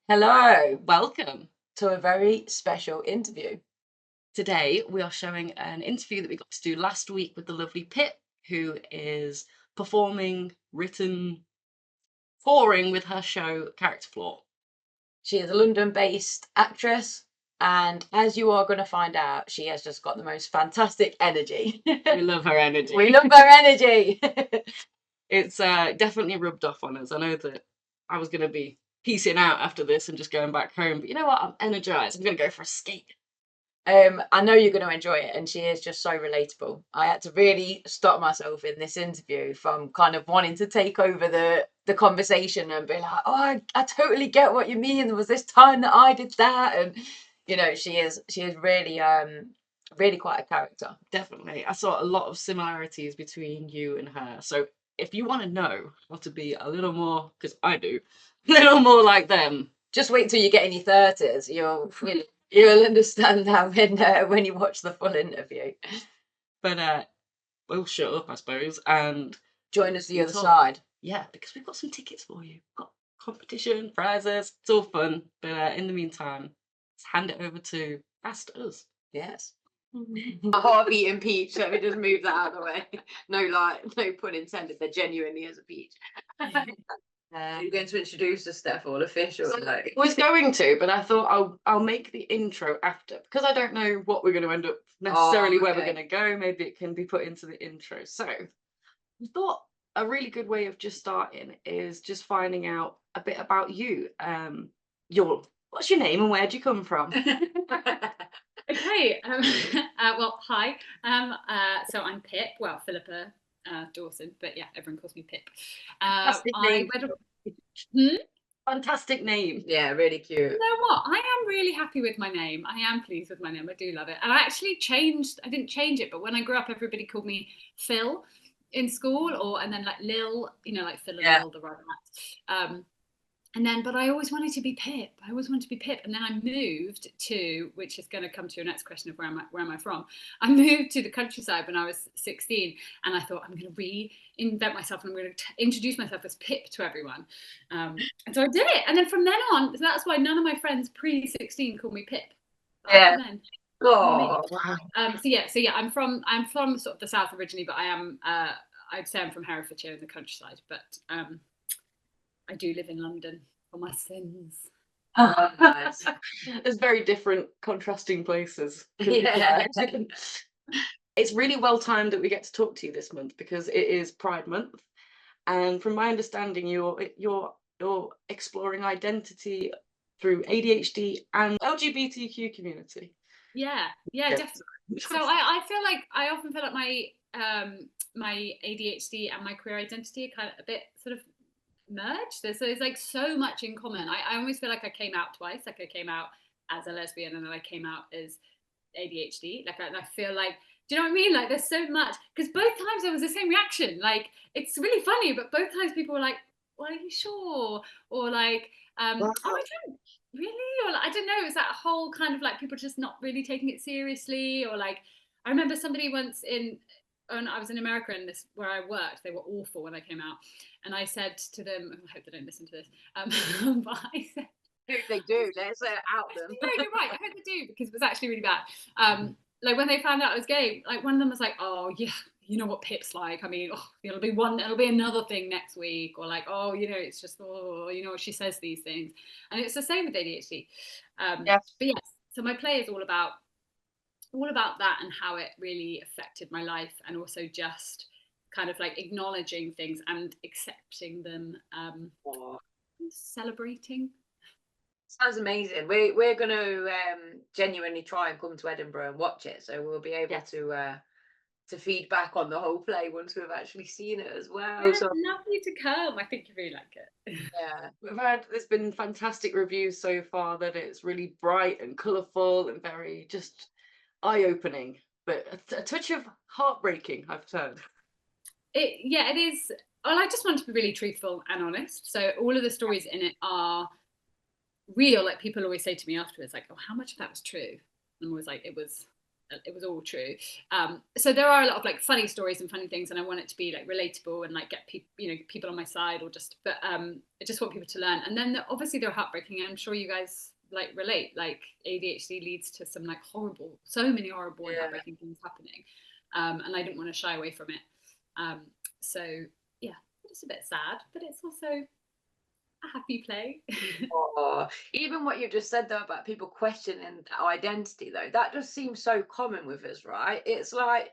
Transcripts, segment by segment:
Hello, welcome to a very special interview. Today, we are showing an interview that we got to do last week with the lovely Pip, who is performing, written, touring with her show Character Flaw. She is a London-based actress, and as you are going to find out, she has just got the most fantastic energy. We love her energy. We love her energy. It's definitely rubbed off on us. I know that I was going to be piecing out after this and just going back home, but you know what? I'm energized. I'm going to go for a skate. I know you're going to enjoy it, and she is just so relatable. I had to really stop myself in this interview from kind of wanting to take over the conversation and be like, "Oh, I totally get what you mean. There was this time that I did that," and she is really quite a character. Definitely, I saw a lot of similarities between you and her. So if you want to know how to be a little more, because I do, a little more like them, just wait till you get in your 30s. You'll understand that when you watch the full interview. But we'll shut up, I suppose, and join us the other side. Yeah, because we've got some tickets for you. We've got competition, prizes, it's all fun. But in the meantime, let's hand it over to Ask Us. Yes. Harvey and Peach. Let me just move that out of the way. No pun intended. They're genuinely as a peach. You're going to introduce us, Steph, or the fish, or like? I was going to, but I thought I'll make the intro after because I don't know what we're going to end up necessarily where we're going to go. Maybe it can be put into the intro. So I thought a really good way of just starting is just finding out a bit about you. What's your name and where do you come from? Okay. Well, hi. So I'm Pip. Well, Philippa Dawson, but yeah, everyone calls me Pip. Fantastic name. Fantastic name. Yeah, really cute. You know what? I am really happy with my name. I am pleased with my name. I do love it. And I actually I didn't change it, but when I grew up, everybody called me Phil in school, and then like Lil, like Phil and Lil, the right. But I always wanted to be Pip. And then I moved to, which is going to come to your next question of where am I from? I moved to the countryside when I was 16, and I thought I'm going to reinvent myself and I'm going to introduce myself as Pip to everyone. And so I did it. And then from then on, so that's why none of my friends pre-16 called me Pip. Yeah. Oh, wow. So yeah, I'm from sort of the south originally, but I'd say I'm from Herefordshire in the countryside, but I do live in London for my sins. Oh, nice. There's very different contrasting places. Yeah. It's really well timed that we get to talk to you this month because it is Pride Month. And from my understanding, you're exploring identity through ADHD and LGBTQ community. Yeah, definitely. So I feel like I often feel like my ADHD and my queer identity are kind of a bit sort of merged. There's like so much in common. I almost feel like I came out twice. Like I came out as a lesbian and then I came out as ADHD. Like I feel like, do you know what I mean? Like there's so much, because both times there was the same reaction. Like it's really funny, but both times people were like, well, are you sure? Or like, oh, I don't really, or like, I don't know. It's that whole kind of like people just not really taking it seriously, or like I remember somebody once when I was in America and where I worked, they were awful when I came out, and I said to them, I hope they don't listen to this, but I said, I hope they do. Let's out them. No, you're right. I hope they do because it was actually really bad. Like when they found out I was gay, like one of them was like, "Oh yeah, you know what Pip's like. I mean, it'll be another thing next week," or like, "Oh, it's just she says these things," and it's the same with ADHD. Yes. But yes, so my play is all about that and how it really affected my life, and also just kind of like acknowledging things and accepting them, celebrating. Sounds amazing. We're going to genuinely try and come to Edinburgh and watch it, so we'll be able to feed back on the whole play once we've actually seen it as well. I'd love you to come. I think you really like it. Yeah, there's been fantastic reviews so far that it's really bright and colourful and very just eye-opening, but a touch of heartbreaking, I've heard. It is. Well, I just want to be really truthful and honest. So all of the stories in it are real. Like people always say to me afterwards, like, "Oh, how much of that was true?" And I'm always like, "It was it was all true. So there are a lot of like funny stories and funny things, and I want it to be like relatable and like get people, people on my side, or just, but I just want people to learn. And then obviously they're heartbreaking. I'm sure you guys like relate. Like ADHD leads to some like so many horrible and heartbreaking things happening, and I didn't want to shy away from it. So yeah, it's a bit sad, but it's also a happy play. Oh, even what you just said though about people questioning identity though, that just seems so common with us, right? It's like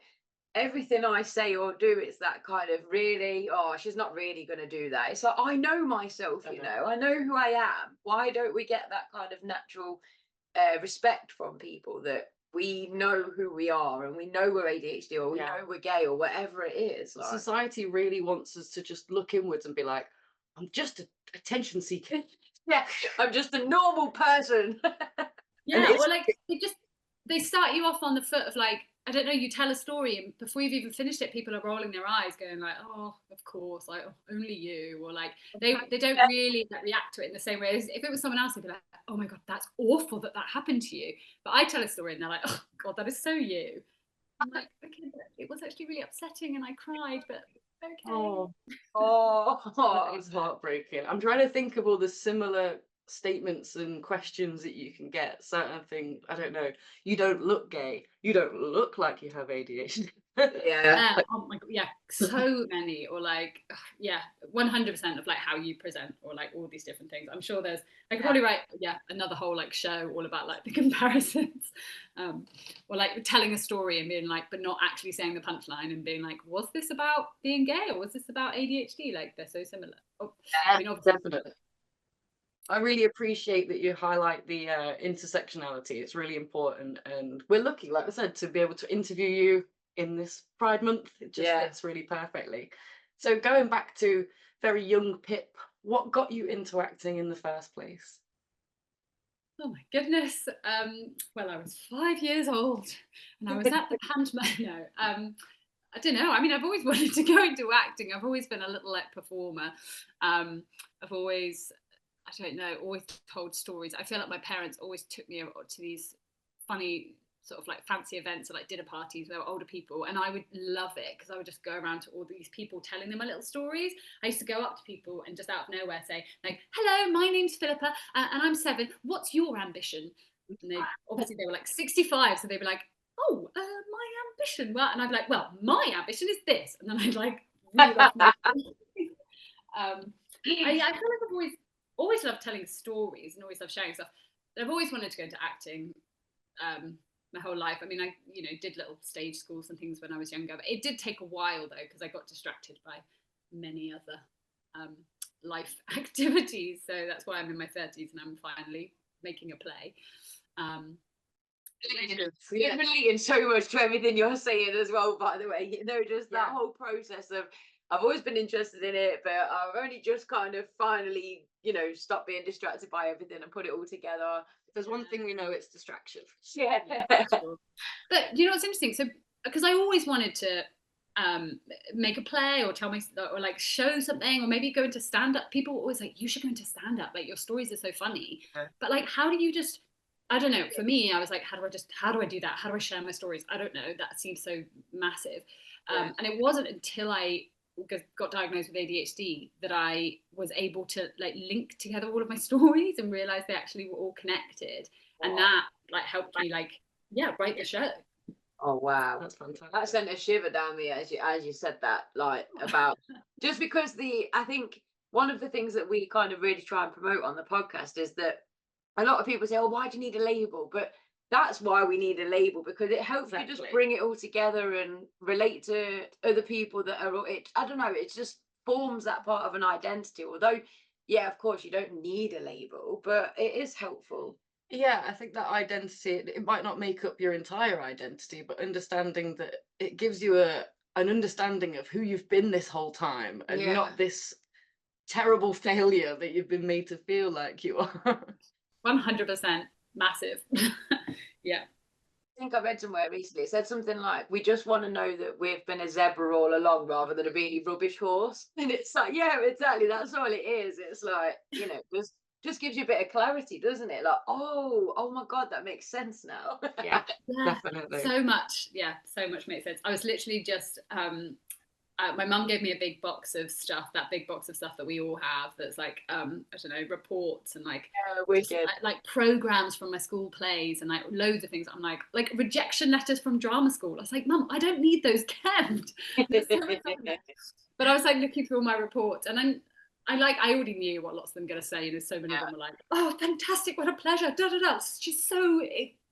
everything I say or do, it's that kind of really, oh, she's not really going to do that. It's like, I know myself, I know who I am. Why don't we get that kind of natural respect from people that we know who we are and we know we're ADHD or we know we're gay or whatever it is? Like, society really wants us to just look inwards and be like, I'm just a attention seeker. yeah, I'm just a normal person. Yeah, or like they start you off on the foot of like, I don't know, you tell a story and before you've even finished it, people are rolling their eyes going like, oh, of course, like, oh, only you, or like they don't really like, react to it in the same way as if it was someone else, they'd be like, oh my God, that's awful that happened to you. But I tell a story and they're like, oh God, that is so you. I'm like, okay, but it was actually really upsetting and I cried, but okay. Oh, It's heartbreaking. I'm trying to think of all the similar statements and questions that you can get. Certain thing, I don't know. You don't look gay. You don't look like you have ADHD. yeah. Oh my God, yeah, so many, or like, yeah, 100% of like how you present, or like all these different things. I'm sure I could probably write, another whole like show all about like the comparisons, or like telling a story and being like, but not actually saying the punchline and being like, was this about being gay or was this about ADHD? Like they're so similar. Oh, I mean, obviously, Definitely. I really appreciate that you highlight the intersectionality. It's really important, and we're lucky, like I said, to be able to interview you in this Pride Month. It just fits really perfectly. So going back to very young Pip, what got you into acting in the first place? oh my goodness. Well, I was 5 years old and I was at the pantomime. No, I don't know. I mean, I've always wanted to go into acting. I've always been a little like performer. I've always, I don't know, always told stories. I feel like my parents always took me to these funny sort of like fancy events or like dinner parties where there were older people, and I would love it because I would just go around to all these people telling them my little stories. I used to go up to people and just out of nowhere say like, hello, my name's Philippa and I'm 7, what's your ambition? And they were like 65, so they'd be like, oh, my ambition, well, and I'd be like, well, my ambition is this, and then I'd like read off my I feel like I've always loved telling stories and always loved sharing stuff. I've always wanted to go into acting my whole life. I mean, I did little stage schools and things when I was younger, but it did take a while though because I got distracted by many other life activities. So that's why I'm in my 30s and I'm finally making a play. You're relating so much to everything you're saying as well, by the way. Just that whole process of I've always been interested in it, but I've only just kind of finally, stopped being distracted by everything and put it all together. If there's one thing we know, it's distraction. Yeah. But you know what's interesting? So because I always wanted to make a play or or like show something or maybe go into stand up. People were always like, you should go into stand up. Like your stories are so funny. But like, how do you just? I don't know. For me, I was like, how do I do that? How do I share my stories? I don't know. That seems so massive. And it wasn't until I got diagnosed with ADHD that I was able to like link together all of my stories and realize they actually were all connected. And that like helped me like, write the show. Oh wow, That's fantastic. that sent a shiver down me as you said that, like about just because I think one of the things that we kind of really try and promote on the podcast is that a lot of people say, "Oh, why do you need a label?" But that's why we need a label, because it helps you just bring it all together and relate to other people that are. I don't know. It just forms that part of an identity. Although, yeah, of course, you don't need a label, but it is helpful. Yeah, I think that identity, it might not make up your entire identity, but understanding that it gives you an understanding of who you've been this whole time and not this terrible failure that you've been made to feel like you are. 100% massive. Yeah. I think I read somewhere recently, it said something like, we just want to know that we've been a zebra all along rather than a really rubbish horse. And it's like, yeah, exactly. That's all it is. It's like, just just gives you a bit of clarity, doesn't it? Like, oh my God, that makes sense now. Yeah, Yeah, definitely. so much. Yeah, so much makes sense. I was literally just my mum gave me a big box of stuff, that big box of stuff that we all have. That's like I don't know, reports and like just, Wicked. like programs from my school plays and like loads of things. I'm like rejection letters from drama school. I was like, Mum, I don't need those kept. There's so much on there. But I was like looking through all my reports, and then I already knew what lots of them going to say. You know, so many of them were like, "Oh, fantastic! What a pleasure!" Da da da. She's so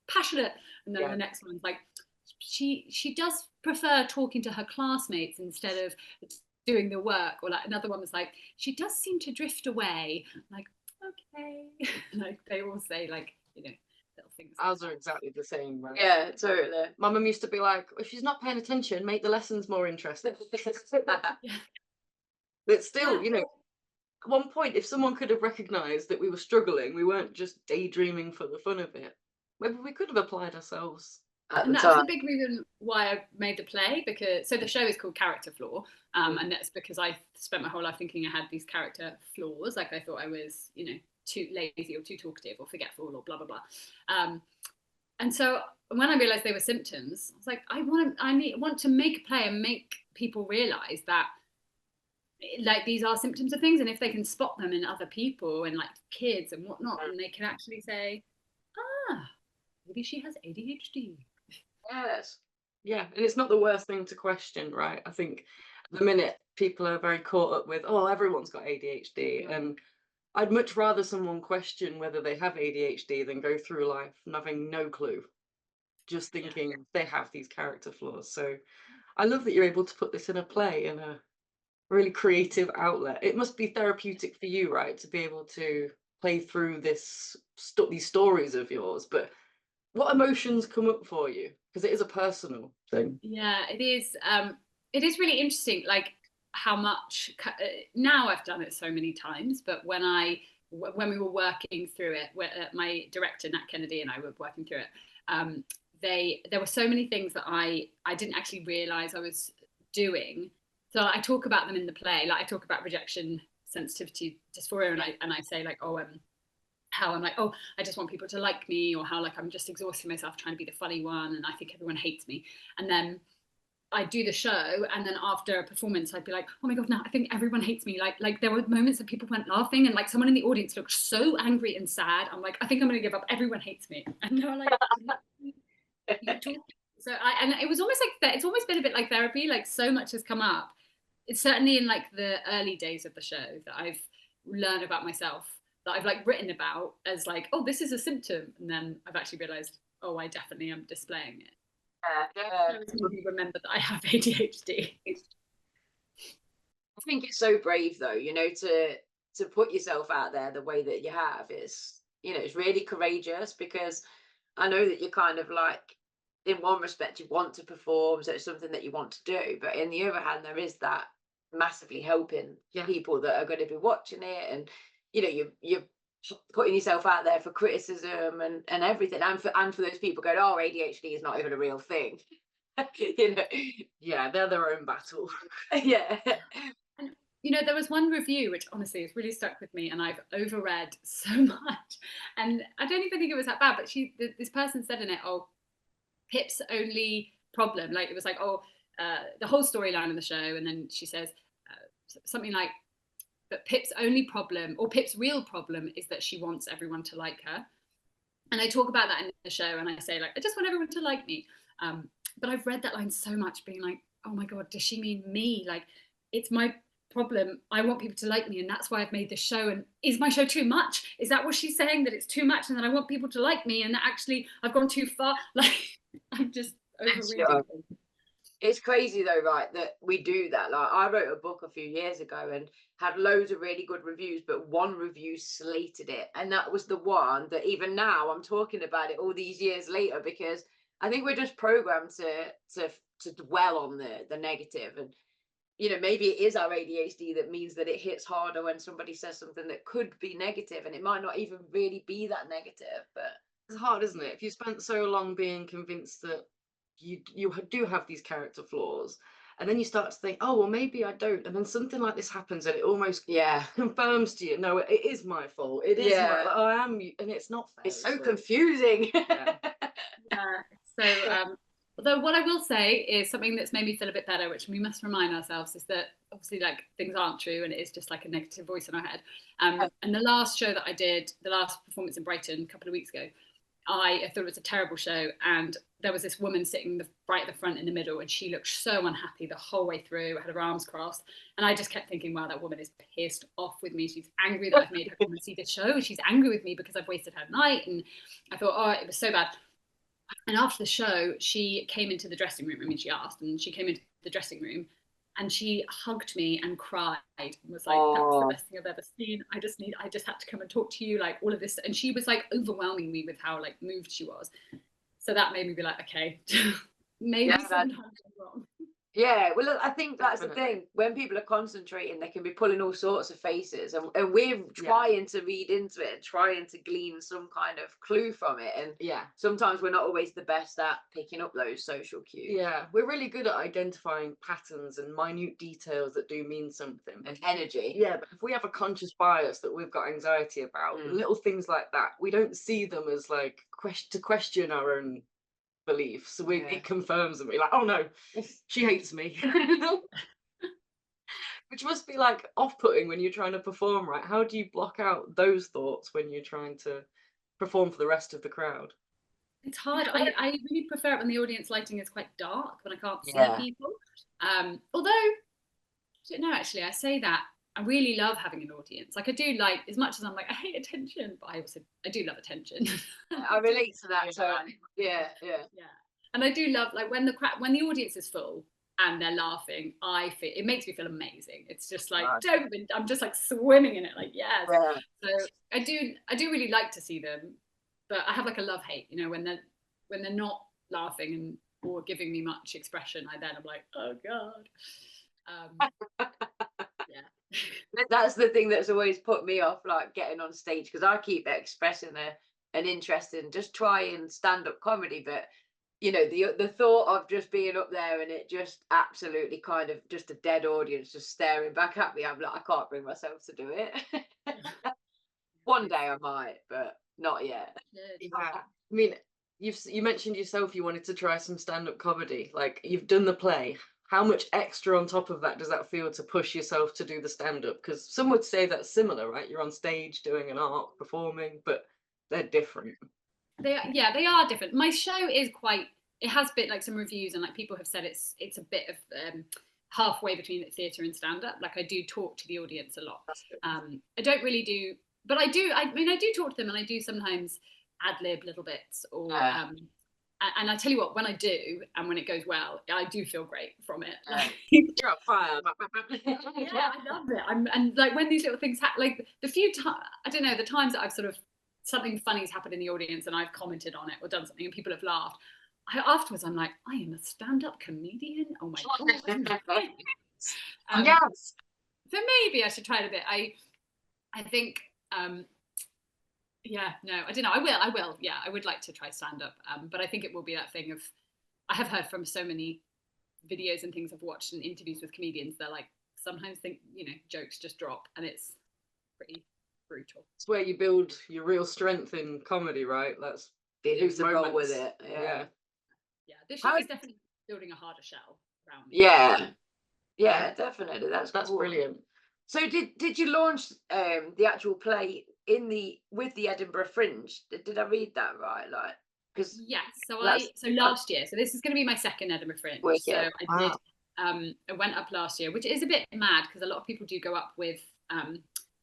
passionate. And then the next one's like, she does prefer talking to her classmates instead of doing the work. Or like another one was like, she does seem to drift away. I'm like, okay. Like they all say like, you know, little things. Ours are exactly the same, right? Yeah, totally. My mum used to be like, if she's not paying attention, make the lessons more interesting. But still, you know, at one point, if someone could have recognised that we were struggling, we weren't just daydreaming for the fun of it, maybe we could have applied ourselves. And that's the big reason why I made the play, because so the show is called Character Flaw, and that's because I spent my whole life thinking I had these character flaws. Like I thought I was, you know, too lazy or too talkative or forgetful or blah blah blah. And so when I realised they were symptoms, I was like, I want to make a play and make people realise that like these are symptoms of things, and if they can spot them in other people and like kids and whatnot, and they can actually say, ah, maybe she has ADHD. Yes. Yeah, and it's not the worst thing to question, right? I think at the minute people are very caught up with, oh, everyone's got ADHD, and I'd much rather someone question whether they have ADHD than go through life having no clue, just thinking they have these character flaws. So I love that you're able to put this in a play, in a really creative outlet. It must be therapeutic for you, right, to be able to play through these stories of yours. But what emotions come up for you? Because it is a personal thing. Yeah, it is. It is really interesting, like how much. Now I've done it so many times, but when we were working through it, my director Nat Kennedy and I were working through it. There were so many things that I didn't actually realize I was doing. So I talk about them in the play. Like I talk about rejection sensitivity dysphoria, and I say like, oh, how I'm like, oh, I just want people to like me, or how like I'm just exhausting myself trying to be the funny one, and I think everyone hates me. And then I do the show, and then after a performance, I'd be like, oh my god, no, I think everyone hates me. Like there were moments that people weren't laughing, and like someone in the audience looked so angry and sad. I'm like, I think I'm gonna give up. Everyone hates me, and they're like, you talk. So and it was almost like that. It's almost been a bit like therapy. Like so much has come up. It's certainly in like the early days of the show that I've learned about myself, that I've like written about as like, oh, this is a symptom, and then I've actually realized, oh, I definitely am displaying it. So it's made me remember that I have ADHD. I think it's so brave though, you know, to put yourself out there the way that you have. It's, you know, it's really courageous, because I know that you're kind of like, in one respect you want to perform, so it's something that you want to do, but in the other hand there is that massively helping people that are going to be watching it, and you know, you're putting yourself out there for criticism and everything, and for those people going, oh, ADHD is not even a real thing. You know, Yeah, they're their own battle. yeah. And you know, there was one review which honestly has really stuck with me, and I've overread so much, and I don't even think it was that bad. But this person said in it, "Oh, Pip's only problem," like it was like, "Oh, the whole storyline of the show," and then she says something like, "But Pip's only problem, or Pip's real problem, is that she wants everyone to like her." And I talk about that in the show, and I say like, "I just want everyone to like me." But I've read that line so much, being like, "Oh my god, does she mean me? Like, it's my problem. I want people to like me, and that's why I've made this show. And is my show too much? Is that what she's saying, that it's too much, and that I want people to like me, and that actually I've gone too far?" Like, I'm just overreading. It's crazy though, right, that we do that. Like I wrote a book a few years ago and had loads of really good reviews, but one review slated it, and that was the one that even now I'm talking about it all these years later, because I think we're just programmed to dwell on the negative. And you know, maybe it is our ADHD that means that it hits harder when somebody says something that could be negative, and it might not even really be that negative. But It's hard, isn't it? If you spent so long being convinced that you do have these character flaws, And then you start to think, oh, well, maybe I don't. And then something like this happens and it almost confirms to you, no, it is my fault. It is my, like, I am, and it's not fair. It's so confusing. Although what I will say is something that's made me feel a bit better, which we must remind ourselves, is that obviously like things aren't true and it is just like a negative voice in our head. And the last show that I did, the last performance in Brighton a couple of weeks ago, I thought it was a terrible show, and there was this woman sitting right at the front in the middle, and she looked so unhappy the whole way through, had her arms crossed, and I just kept thinking, wow, that woman is pissed off with me. She's angry that I've made her come and see this show. She's angry with me because I've wasted her night. And I thought, oh, it was so bad. And after the show, she came into the dressing room. I mean, she asked, and she came into the dressing room, and she hugged me and cried and was like, that was the best thing I've ever seen. I just had to come and talk to you, like all of this. And she was like overwhelming me with how like moved she was. So that made me be like, okay, maybe sometimes I'm wrong. Yeah, well, look, I think that's the thing. When people are concentrating, they can be pulling all sorts of faces, and we're trying to read into it and trying to glean some kind of clue from it. And sometimes we're not always the best at picking up those social cues. Yeah, we're really good at identifying patterns and minute details that do mean something. And energy. Yeah, but if we have a conscious bias that we've got anxiety about, little things like that, we don't see them as like to question our own beliefs. So it confirms them. We're like, oh no, she hates me. Which must be like off-putting when you're trying to perform, right? How do you block out those thoughts when you're trying to perform for the rest of the crowd? It's hard. I really prefer it when the audience lighting is quite dark, when I can't see people. Although, no, actually, I say that I really love having an audience. Like I do, like, as much as I'm like, I hate attention, but I do love attention. I relate to that. So yeah. And I do love, like, when the audience is full and they're laughing, it makes me feel amazing. It's just like, I'm just like swimming in it, like, yes. So I do really like to see them, but I have like a love-hate, you know, when they're not laughing or giving me much expression, I'm like, oh God. That's the thing that's always put me off, like getting on stage, because I keep expressing an interest in just trying stand-up comedy, but you know, the thought of just being up there and it just absolutely kind of just a dead audience just staring back at me, I'm like, I can't bring myself to do it. One day I might, but not yet. I mean, you mentioned yourself you wanted to try some stand-up comedy. Like, you've done the play. How much extra on top of that does that feel to push yourself to do the stand-up? Because some would say that's similar, right? You're on stage doing an art, performing, but they're different. They are different. My show is it has been like some reviews, and like people have said it's a bit of halfway between theatre and stand-up. Like I do talk to the audience a lot. I don't really do, but I do talk to them, and I do sometimes ad-lib little bits or and I tell you what, when I do, and when it goes well, I do feel great from it. Like, you're on fire. Yeah, I love it. And like when these little things happen, like the few times, I don't know, the times that I've sort of, something funny's happened in the audience and I've commented on it or done something and people have laughed, afterwards I'm like, I am a stand-up comedian. Oh my God. Yes. So maybe I should try it a bit. I think I don't know. I will. Yeah, I would like to try stand-up. But I think it will be that thing of, I have heard from so many videos and things I've watched and interviews with comedians, they're like, sometimes think, you know, jokes just drop, and it's pretty brutal. It's where you build your real strength in comedy, right? That's who's the role with it. Yeah. This show is definitely building a harder shell around me. Yeah, definitely. That's cool. Brilliant. So did you launch the actual play with the Edinburgh Fringe? Did I read that right? Like, because so last year. So this is going to be my second Edinburgh Fringe. So I did. I went up last year, which is a bit mad because a lot of people do go up with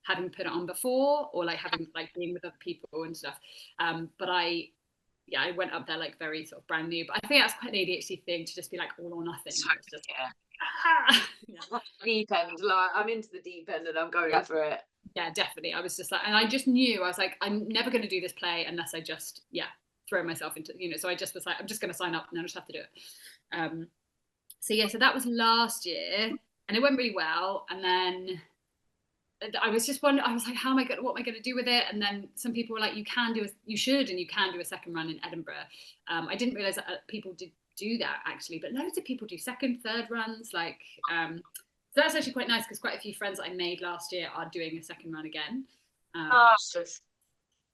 having put it on before, or like having like being with other people and stuff. But I went up there like very sort of brand new. But I think that's quite an ADHD thing to just be like all or nothing. Deep end, like I'm into the deep end and I'm going for it. Yeah, definitely. I was just like, and I just knew, I was like, I'm never going to do this play unless I just throw myself into, you know. So I just was like, I'm just going to sign up and I just have to do it. So that was last year, and it went really well. And then I was just wondering, I was like, what am I going to do with it? And then some people were like, you should do a second run in Edinburgh. I didn't realize that people do that actually, but loads of people do second, third runs. Like, so that's actually quite nice because quite a few friends that I made last year are doing a second run again.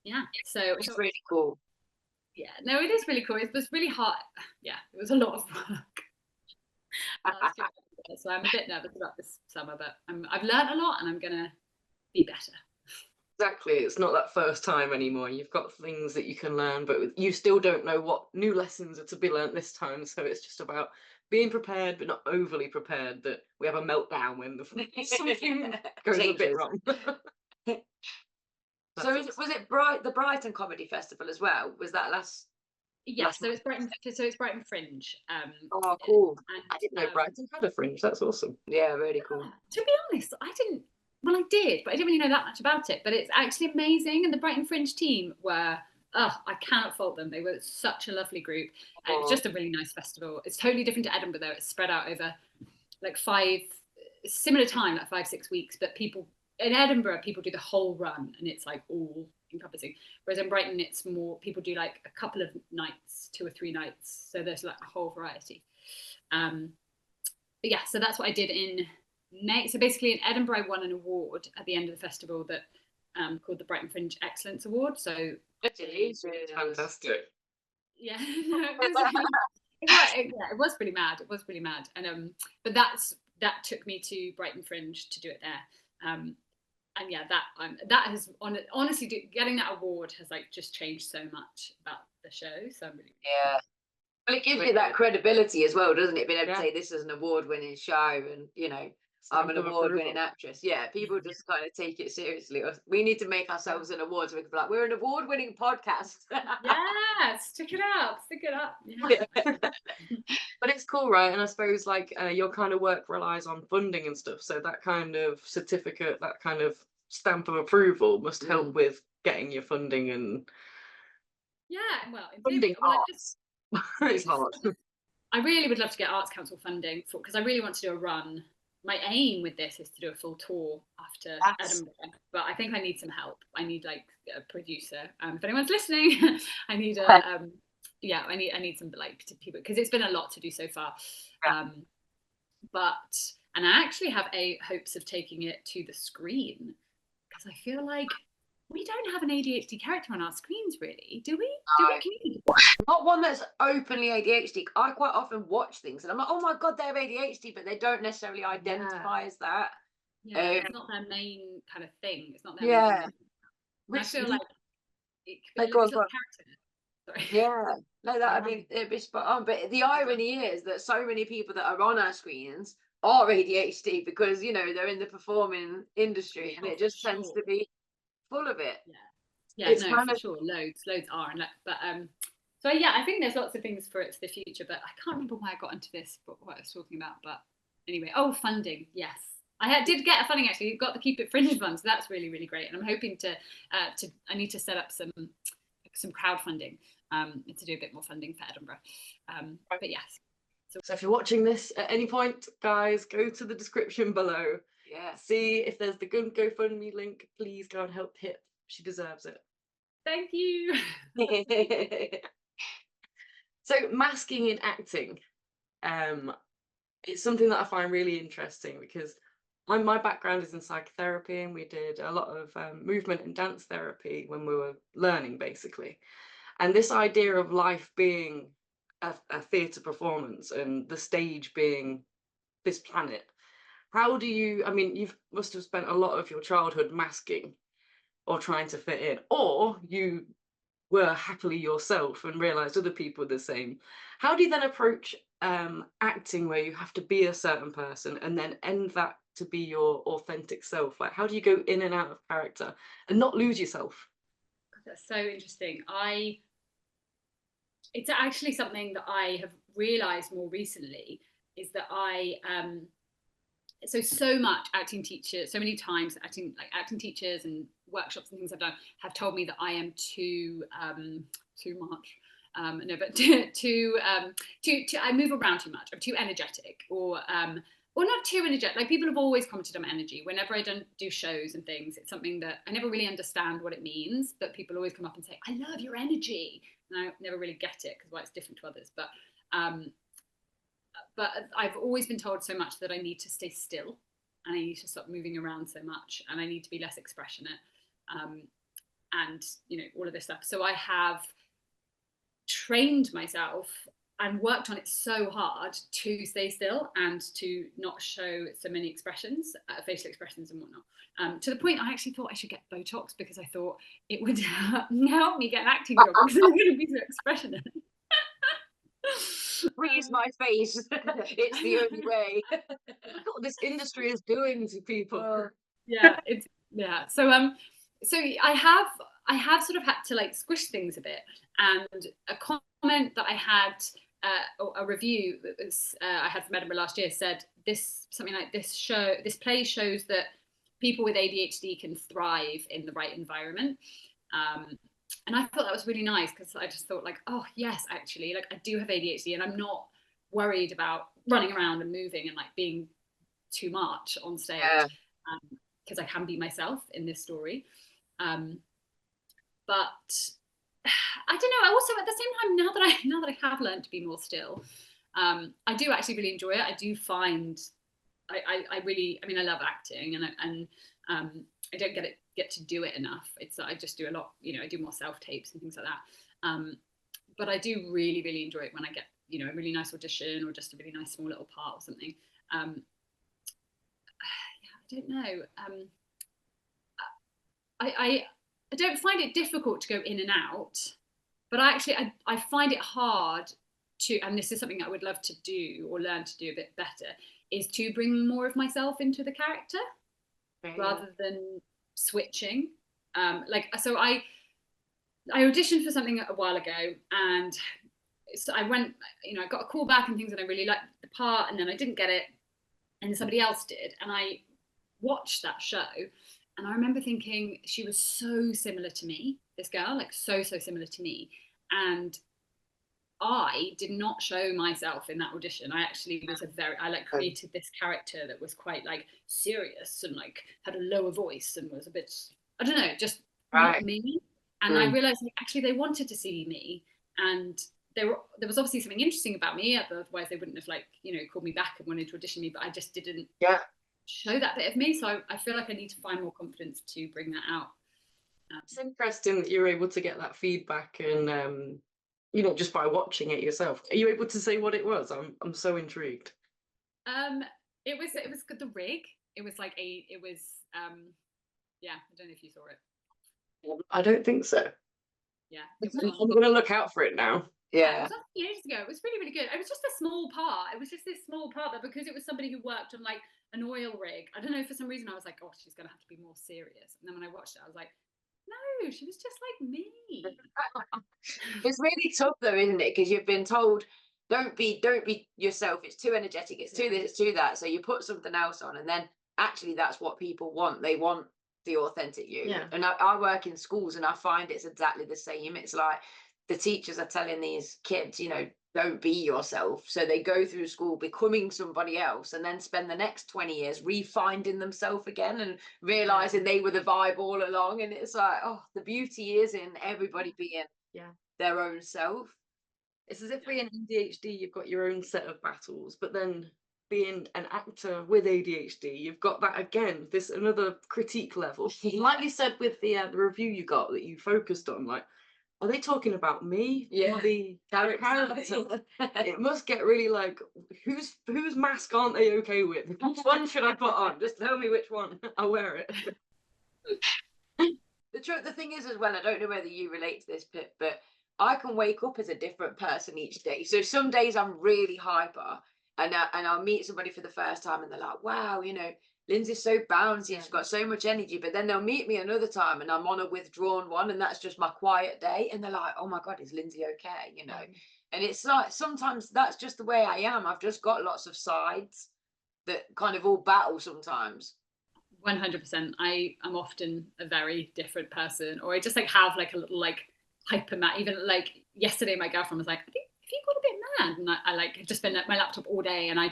Yeah, so it's really cool. Yeah, no, it is really cool. It was really hard. Yeah, it was a lot of work last year. So I'm a bit nervous about this summer, but I've learned a lot and I'm gonna be better. Exactly, it's not that first time anymore. You've got things that you can learn, but you still don't know what new lessons are to be learnt this time. So it's just about being prepared, but not overly prepared that we have a meltdown when something goes a bit wrong. So was it the Brighton Comedy Festival as well? Was that last? Yeah, so it's Brighton Fringe. Oh, cool! And, I didn't know Brighton had a fringe. That's awesome. Yeah, really cool. To be honest, I didn't. Well, I did, but I didn't really know that much about it. But it's actually amazing, and the Brighton Fringe team were. Oh, I cannot fault them. They were such a lovely group. It was just a really nice festival. It's totally different to Edinburgh, though. It's spread out over like similar time, like 5-6 weeks. But people in Edinburgh, people do the whole run, and it's like all encompassing. Whereas in Brighton, it's more people do like a couple of nights, 2 or 3 nights. So there's like a whole variety. But yeah, so that's what I did in May. So basically, in Edinburgh, I won an award at the end of the festival that called the Brighton Fringe Excellence Award. So it's fantastic. Yeah, no, it was really mad. It was really mad, and but that took me to Brighton Fringe to do it there. And yeah, that has honestly getting that award has like just changed so much about the show. So I'm really well, it gives you that credibility as well, doesn't it? Being able to say this is an award-winning show, and I'm an award-winning actress. Yeah, people just kind of take it seriously. We need to make ourselves an award, so we can be like, we're an award-winning podcast. Yeah, stick it up. Yeah. But it's cool, right? And I suppose like your kind of work relies on funding and stuff, so that kind of certificate, that kind of stamp of approval must help with getting your funding and well, funding arts. It's hard. I really would love to get Arts Council funding because I really want to do a run. My aim with this is to do a full tour after Edinburgh, but I think I need some help. I need like a producer. If anyone's listening, I need I need some like people because it's been a lot to do so far. And I actually have hopes of taking it to the screen because I feel like we don't have an ADHD character on our screens, really, do we? Not one that's openly ADHD. I quite often watch things and I'm like, oh my God, they have ADHD, but they don't necessarily identify as that. Yeah, it's not their main kind of thing. It's not their main thing. I feel like it could be a little character. Sorry. Yeah, no, I mean, it'd be spot on. But the irony is that so many people that are on our screens are ADHD because, they're in the performing industry and it just tends to be full of it. Yeah, no, for sure. Loads are. But so yeah, I think there's lots of things for it for the future, but I can't remember why I got into this, but what I was talking about. But anyway, funding. Yes, I did get a funding actually. You've got the Keep It Fringe fund, so that's really, really great. And I'm hoping I need to set up some crowdfunding to do a bit more funding for Edinburgh. But yes. So if you're watching this at any point, guys, go to the description below. Yeah. See if there's the good GoFundMe link. Please go and help Pip. She deserves it. Thank you. So masking in acting, it's something that I find really interesting because my background is in psychotherapy and we did a lot of movement and dance therapy when we were learning, basically. And this idea of life being a theatre performance and the stage being this planet, how do you, you must have spent a lot of your childhood masking or trying to fit in, or you were happily yourself and realized other people were the same. How do you then approach acting where you have to be a certain person and then end that to be your authentic self? Like, how do you go in and out of character and not lose yourself? That's so interesting. It's actually something that I have realized more recently is that so much acting teachers, so many times acting teachers and workshops and things I've done have told me that I am too much. No, but I move around too much. I'm too energetic, or not too energetic. Like people have always commented on my energy. Whenever I don't do shows and things, it's something that I never really understand what it means. But people always come up and say, "I love your energy," and I never really get it because it's different to others. But But I've always been told so much that I need to stay still, and I need to stop moving around so much, and I need to be less expressionate, and all of this stuff. So I have trained myself and worked on it so hard to stay still and to not show so many expressions, facial expressions and whatnot. To the point I actually thought I should get Botox because I thought it would help me get an acting job because I'm going to be so expressionate. Freeze my face. It's the only way. Look what this industry is doing to people. Yeah. So I have sort of had to like squish things a bit, and a comment that I had, or a review that was I had from Edinburgh last year said something like this play shows that people with ADHD can thrive in the right environment. And I thought that was really nice because I just thought like, oh yes, actually, like I do have ADHD and I'm not worried about running around and moving and like being too much on stage, because I can be myself in this story. But I don't know. I also at the same time, now that I have learned to be more still, I do actually really enjoy it. I do find I really, I mean, I love acting, and I don't get to do it enough. I just do a lot, I do more self tapes and things like that. But I do really, really enjoy it when I get, a really nice audition or just a really nice small little part or something. Yeah, I don't know. I don't find it difficult to go in and out, but I find it hard to, and this is something I would love to do or learn to do a bit better, is to bring more of myself into the character rather than switching. So I auditioned for something a while ago, and so I went, I got a call back and things, and I really liked the part, and then I didn't get it, and somebody else did, and I watched that show, and I remember thinking she was so similar to me, this girl, like so similar to me, and I did not show myself in that audition. I actually was created this character that was quite like serious and like had a lower voice and was a bit, I don't know, just not me. And I realized like, actually they wanted to see me, and there was obviously something interesting about me, otherwise they wouldn't have called me back and wanted to audition me, but I just didn't show that bit of me. So I feel like I need to find more confidence to bring that out. It's interesting that you're able to get that feedback and just by watching it yourself. Are you able to say what it was? I'm so intrigued. It was the rig. It was yeah, I don't know if you saw it. I don't think so. Yeah, I'm gonna look out for it now. Yeah, it was years ago. It was really, really good. It was just a small part. It was just this small part, but because it was somebody who worked on like an oil rig, I don't know, for some reason I was like, oh, she's gonna have to be more serious. And then when I watched it, I was like, no, she was just like me. It's really tough though, isn't it? Because you've been told, don't be yourself. It's too energetic. It's too this, it's too that. So you put something else on, and then actually that's what people want. They want the authentic you. Yeah. And I work in schools, and I find it's exactly the same. It's like the teachers are telling these kids, don't be yourself. So they go through school becoming somebody else, and then spend the next 20 years refinding themselves again and realizing they were the vibe all along. And it's like, oh, the beauty is in everybody being their own self. It's as if being ADHD, you've got your own set of battles, but then being an actor with ADHD, you've got that again, this another critique level. Like you said with the review you got that you focused on, like, are they talking about me? Yeah, the character. It must get really like, whose mask aren't they okay with? Which one should I put on? Just tell me which one. I'll wear it. The thing is as well, I don't know whether you relate to this, Pip, but I can wake up as a different person each day. So some days I'm really hyper, and I'll meet somebody for the first time, and they're like, wow, Lindsay's so bouncy, she's got so much energy. But then they'll meet me another time, and I'm on a withdrawn one, and that's just my quiet day. And they're like, oh my God, is Lindsay okay? And it's like, sometimes that's just the way I am. I've just got lots of sides that kind of all battle sometimes. 100%. I am often a very different person, or I just like have like a little like hyper mad. Even like yesterday, my girlfriend was like, "Have you got a bit mad?" And I like had just been at my laptop all day, and I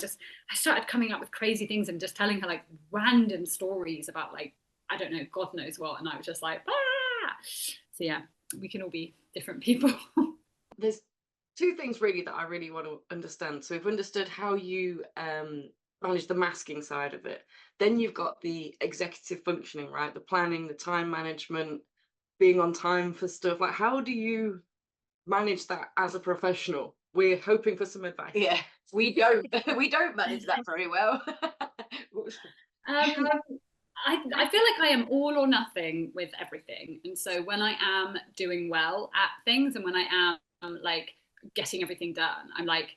started coming up with crazy things and just telling her like random stories about like, I don't know, God knows what, and I was just like, ah. So yeah, we can all be different people. There's two things really that I really want to understand. So we've understood how you manage the masking side of it. Then you've got the executive functioning, right? The planning, the time management, being on time for stuff. Like, how do you manage that as a professional? We're hoping for some advice. Yeah, we don't we don't manage that very well. Um, I feel like I am all or nothing with everything. And so when I am doing well at things and when I am like getting everything done, I'm like,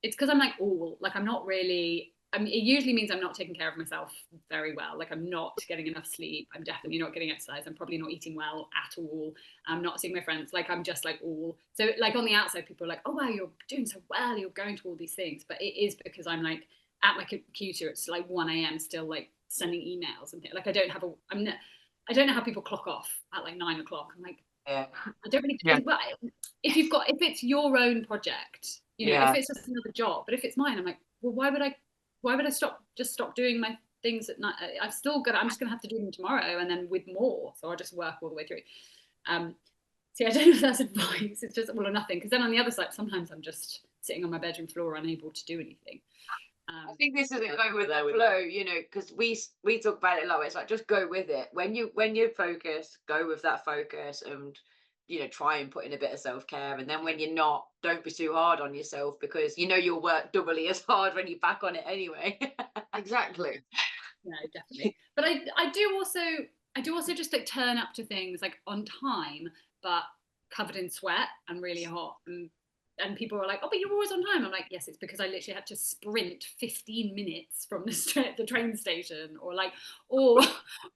it's because I'm like all, like I'm not really, I mean, it usually means I'm not taking care of myself very well. Like I'm not getting enough sleep. I'm definitely not getting exercise. I'm probably not eating well at all. I'm not seeing my friends. Like I'm just like all, so like on the outside, people are like, oh wow, you're doing so well. You're going to all these things. But it is because I'm like at my computer, it's like 1 a.m. still like sending emails and things. Like I don't have a, I don't know how people clock off at like 9 o'clock. I'm like, Yeah. I don't really. Yeah. But if you've got, if it's your own project, you know, Yeah. if it's just another job, but if it's mine, I'm like, well, why would I stop doing my things at night? I've still got. I'm just gonna have to do them tomorrow, and then with more. So I'll just work all the way through. So yeah, I don't know if that's advice. It's just all or nothing. Because then on the other side, sometimes I'm just sitting on my bedroom floor, unable to do anything. I think this is going with the flow, you know, because we talk about it a lot. It's like just go with it. When you're focused, go with that focus, and you know, try and put in a bit of self-care. And then when you're not, don't be too hard on yourself, because you know you'll work doubly as hard when you're back on it anyway. Exactly. No, definitely. But I do also just like turn up to things like on time, but covered in sweat and really hot. And people are like, oh, but you're always on time. I'm like, yes, it's because I literally had to sprint 15 minutes from the train station, or like, or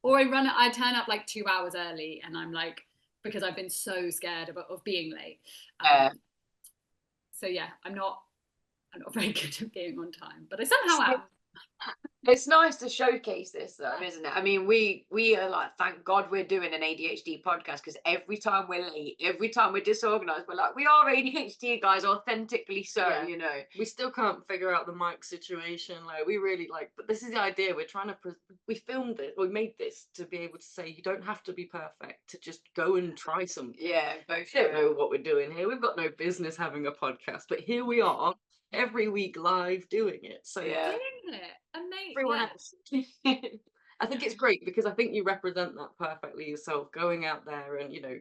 I turn up like 2 hours early, and I'm like, because I've been so scared of being late. So yeah, I'm not very good at being on time, but I somehow am. It's nice to showcase this though, isn't it? I mean, we are like, thank God we're doing an ADHD podcast, because every time we're late, every time we're disorganized, we're like, we are ADHD guys, authentically so, Yeah. you know. We still can't figure out the mic situation. Like, we really like, but this is the idea. We're trying to, we filmed it, we made this to be able to say, you don't have to be perfect to just go and try something. Yeah, both. We don't know what we're doing here. We've got no business having a podcast, but here we are every week live doing it. So Yeah. Doing it. Amazing. everyone Yeah. else. I think it's great because I think you represent that perfectly yourself, going out there and, you know,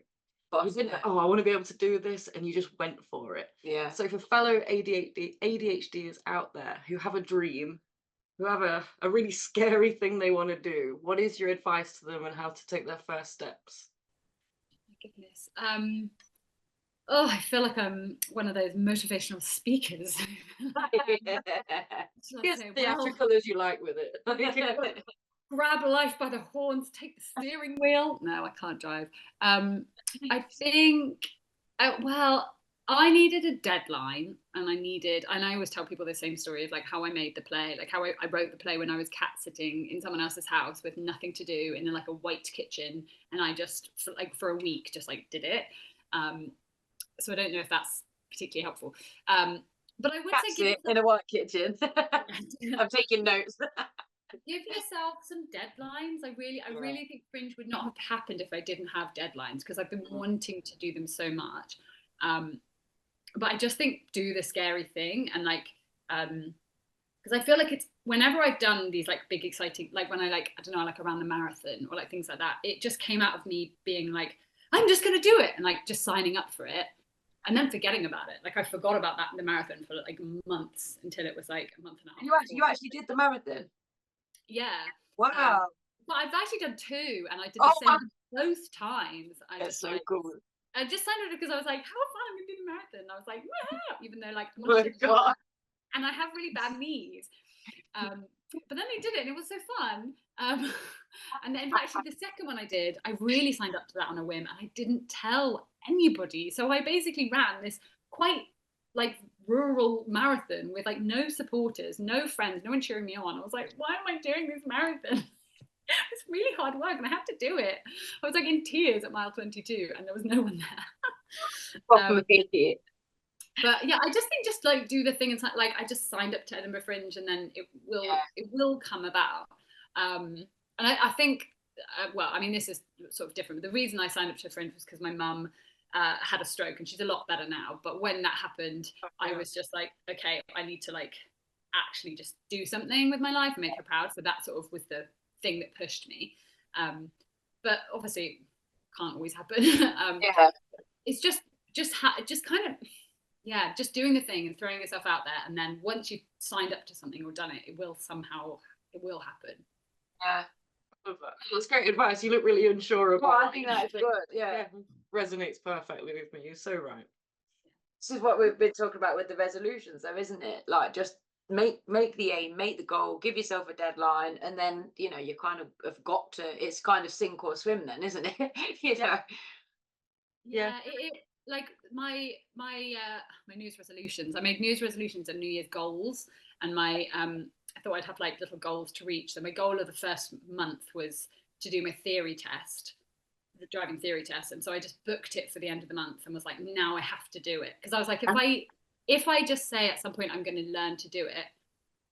you didn't, oh, I want to be able to do this, and you just went for it. Yeah. So for fellow ADHDers out there who have a dream, who have a really scary thing they want to do, what is your advice to them and how to take their first steps? My goodness. Oh, I feel like I'm one of those motivational speakers. As theatrical as you like with it. Grab life by the horns, take the steering wheel. No, I can't drive. I think, well, I needed a deadline, and I always tell people the same story of like how I made the play, like how I wrote the play when I was cat sitting in someone else's house with nothing to do in like a white kitchen, and I just for a week just like did it. So I don't know if that's particularly helpful. But I would say in a white kitchen. I'm taking notes. Give yourself some deadlines. I really think Fringe would not have happened if I didn't have deadlines, because I've been wanting to do them so much. But I just think do the scary thing, and like because I feel like it's whenever I've done these like big exciting, like when I like, I don't know, like around the marathon or like things like that, it just came out of me being like, I'm just gonna do it, and like just signing up for it and then forgetting about it. Like I forgot about that in the marathon for like months, until it was like a month and a half. You actually did the marathon? Yeah. Wow. But I've actually done 2, and I did the same both times. That's so cool. I just signed up because I was like, how fun, I'm gonna do the marathon. And I was like, wow, even though like and I have really bad knees. But then I did it, and it was so fun. And then actually the second one I did, I really signed up to that on a whim, and I didn't tell anybody. So I basically ran this quite like rural marathon with like no supporters, no friends, no one cheering me on. I was like, why am I doing this marathon? It's really hard work, and I have to do it. I was like in tears at mile 22, and there was no one there. But yeah, I just think just like do the thing, and like I just signed up to Edinburgh Fringe, and then it will come about. And I think well, I mean, this is sort of different, but the reason I signed up to Fringe was because my mum had a stroke, and she's a lot better now. But when that happened, I was just like, okay, I need to like actually just do something with my life and make her proud. So that sort of was the thing that pushed me. But obviously, can't always happen. It's just kind of just doing the thing and throwing yourself out there, and then once you've signed up to something or done it, it will happen. Yeah. That's great advice. You look really unsure about. Well, I think that's good. Yeah. Resonates perfectly with me. You're so right. This is what we've been talking about with the resolutions, though, isn't it? Like, just make the aim, make the goal, give yourself a deadline, and then you kind of have got to. It's kind of sink or swim, then, isn't it? know. Yeah. Like my New Year's resolutions. I made New Year's resolutions and New Year's goals, and my I thought I'd have like little goals to reach. So my goal of the first month was to do my theory test, the driving theory test, and so I just booked it for the end of the month and was like, now I have to do it, because I was like, if I just say at some point I'm going to learn to do it,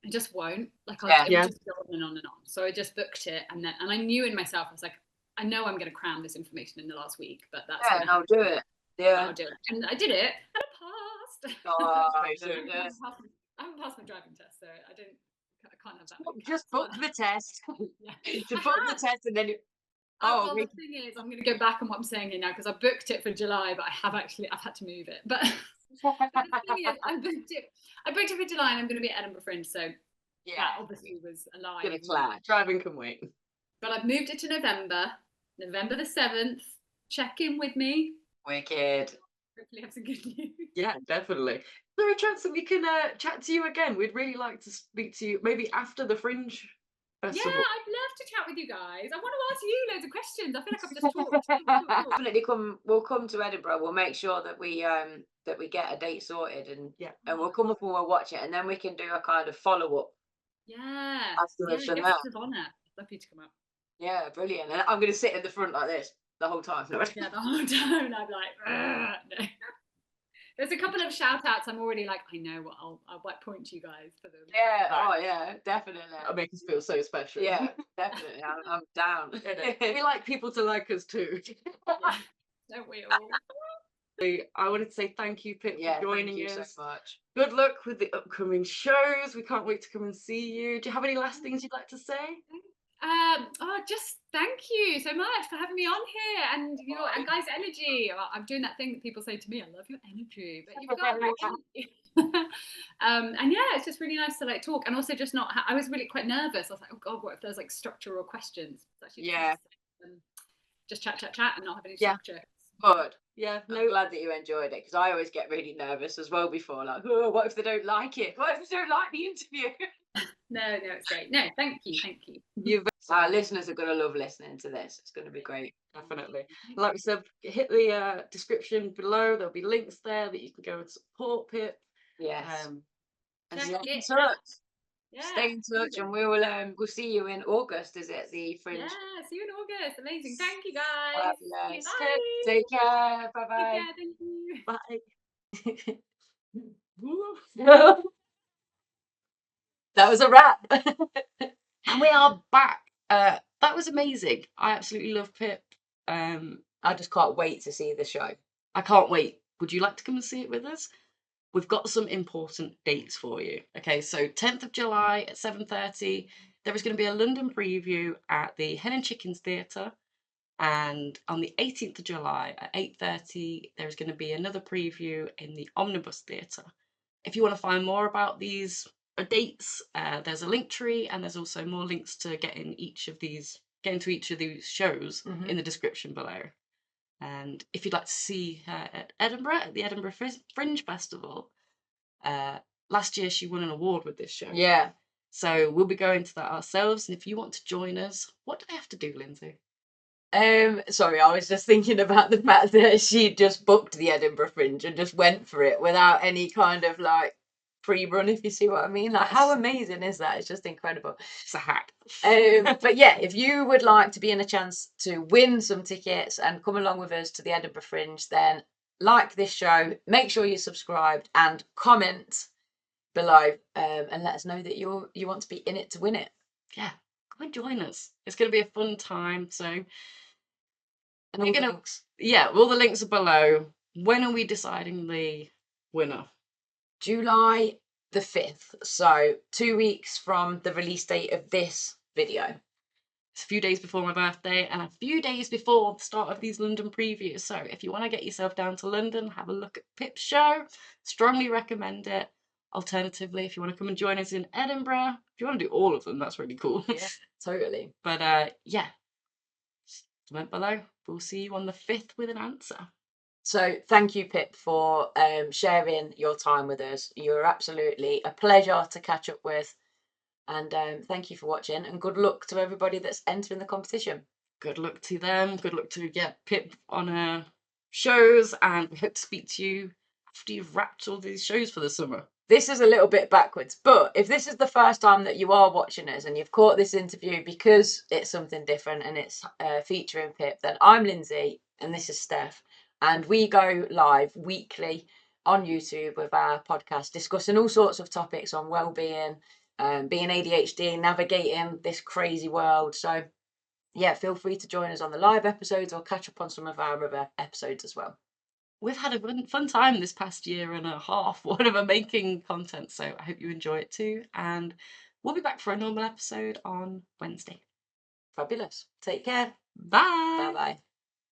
I just won't. Like it would just go on and on and on. So I just booked it, and I knew in myself, I was like, I know I'm going to cram this information in the last week, but that's I'll do it. Yeah, I'll do it, and I did it, and I passed. Oh, I haven't passed my driving test, so I can't have that. Just book the test. To book the test, and then. Well, the thing is, I'm going to go back on what I'm saying here now, because I booked it for July, but I've had to move it. But the thing is, I booked it for July, and I'm going to be at Edinburgh Fringe, so that obviously was a lie. Driving can wait. But I've moved it to November the 7th. Check in with me. Wicked. Hopefully have some good news. Yeah, definitely. Is there a chance that we can chat to you again? We'd really like to speak to you, maybe after the Fringe Festival. Yeah, I'd love to chat with you guys. I want to ask you loads of questions. I feel like I've just talked. Definitely we'll come to Edinburgh. We'll make sure that we get a date sorted, and we'll come up and we'll watch it, and then we can do a kind of follow-up. Yeah. Afterwards from that. It's an honour. I'd love you to come up. Yeah, brilliant. And I'm going to sit in the front like this the whole time. Yeah, the whole time. And I'm like, no. There's a couple of shout outs. I'm already like, I know what I'll point to you guys for them. Yeah, oh yeah, definitely. That'll make us feel so special. Yeah, definitely. I'm down. We like people to like us too. Yeah, don't we all? I wanted to say thank you, Pip, for joining us. Thank you so much. Good luck with the upcoming shows. We can't wait to come and see you. Do you have any last things you'd like to say? Just thank you so much for having me on here, and and guys' energy. I'm doing that thing that people say to me, I love your energy, but you've got energy. And yeah, it's just really nice to like talk, and also just not. I was really quite nervous. I was like, oh god, what if there's like structure or questions? Just chat and not have any structure. Good. Yeah, I'm glad that you enjoyed it, because I always get really nervous as well before, like, oh, what if they don't like it? What if they don't like the interview? No, it's great. No, thank you. Our listeners are going to love listening to this. It's going to be great. Definitely. Like we said, hit the description below. There'll be links there that you can go and support Pip. Yes. And stay in touch. Yeah. Stay in touch, and we'll see you in August. Is it the Fringe? Yeah, see you in August. Amazing. Thank you, guys. Bye. Take care. Bye-bye. Thank you. Bye. That was a wrap. And we are back. That was amazing. I absolutely love Pip. I just can't wait to see the show. I can't wait. Would you like to come and see it with us? We've got some important dates for you. Okay, so 10th of July at 7:30, there is going to be a London preview at the Hen and Chickens Theatre. And on the 18th of July at 8:30, there is going to be another preview in the Omnibus Theatre. If you want to find more about these dates, there's a link tree, and there's also more links to get into each of these shows in the description below. And if you'd like to see her at Edinburgh, at the Edinburgh Fringe Festival, last year she won an award with this show. Yeah. So we'll be going to that ourselves. And if you want to join us, what do they have to do, Lindsay? Sorry, I was just thinking about the fact that she just booked the Edinburgh Fringe and just went for it without any kind of like pre-run, if you see what I mean. Like, how amazing is that? It's just incredible. It's a hack. But yeah, if you would like to be in a chance to win some tickets and come along with us to the Edinburgh Fringe, then like this show, make sure you're subscribed, and comment below and let us know that you want to be in it to win it. Yeah, come and join us. It's going to be a fun time. So, and we're going to yeah, all the links are below. When are we deciding the winner? July the 5th. So 2 weeks from the release date of this video. It's a few days before my birthday and a few days before the start of these London previews. So if you want to get yourself down to London, have a look at Pip's show. Strongly recommend it. Alternatively, if you want to come and join us in Edinburgh, if you want to do all of them, that's really cool. Yeah, totally. But yeah, comment below. We'll see you on the 5th with an answer. So thank you, Pip, for sharing your time with us. You're absolutely a pleasure to catch up with. And thank you for watching, and good luck to everybody that's entering the competition. Good luck to them. Good luck to Pip on shows, and we hope to speak to you after you've wrapped all these shows for the summer. This is a little bit backwards, but if this is the first time that you are watching us and you've caught this interview because it's something different and it's featuring Pip, then I'm Lindsay and this is Steph, and we go live weekly on YouTube with our podcast discussing all sorts of topics on well-being, being ADHD, navigating this crazy world. So yeah, feel free to join us on the live episodes or catch up on some of our other episodes as well. We've had a fun time this past year and a half, whatever, making content. So I hope you enjoy it too. And we'll be back for a normal episode on Wednesday. Fabulous. Take care. Bye. Bye-bye.